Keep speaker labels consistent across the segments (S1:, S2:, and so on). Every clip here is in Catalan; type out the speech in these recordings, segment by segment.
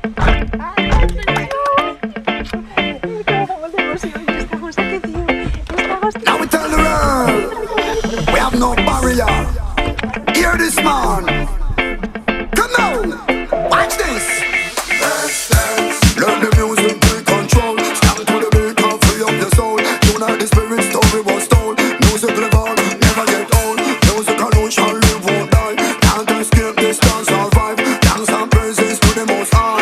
S1: Now we tell the world we have no barrier. Hear this man. Come now, watch this. Learn the music, take control. Stand to the beat and free up your soul. Tonight the spirit story was told. Music live on, never get old. Music alone shall live, won't die. Can't escape this dance or vibe. Dance and praises to the most high.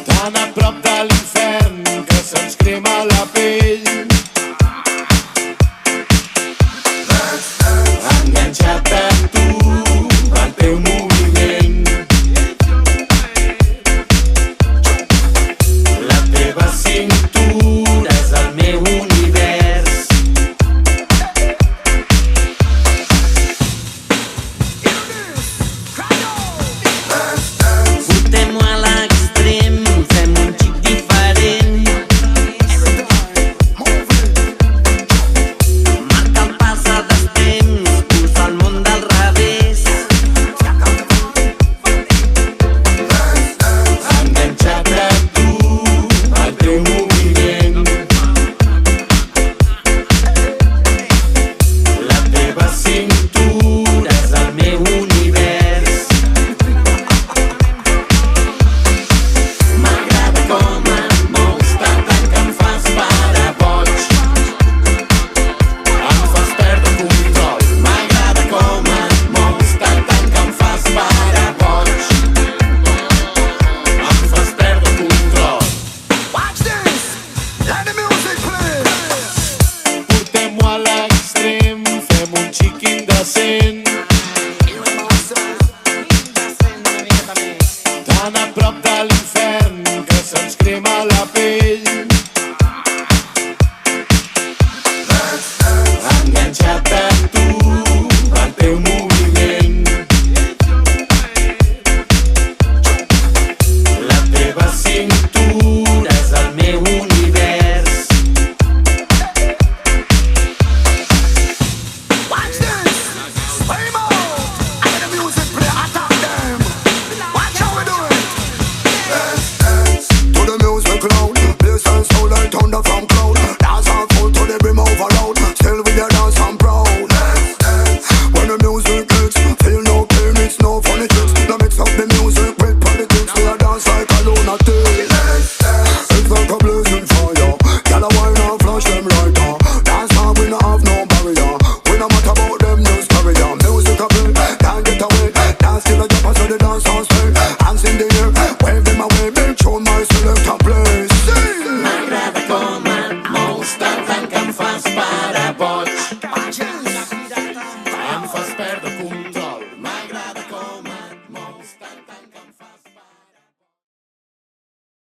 S2: Tan a prop de l'infern que se'ns crema la pell. Enganxat a tu, al teu moviment. La teva cintura és el meu univers. Portem-ho a l'extrem, fem un xic diferent. Marca el pas a destemps, cursa el món del revés. Enganxat a tu, al teu moviment. La teva cintura és el meu univers. M'agrada com et mous, tant que em fas parar boig. Em fas perdre control. M'agrada com et mous, tant que em fas parar boig. Em fas perdre control.
S1: Watch this. Let the music play.
S2: Portem-ho a l'extrem, fem un xic indecent. Tan a prop de l'infern que se'ns crema la pell. Enganxat a tu, al teu moviment. La teva cintura és el meu univers.
S1: Watch this. Scream out. Let the music play. Attack them. Watch how we do it. To the music loud.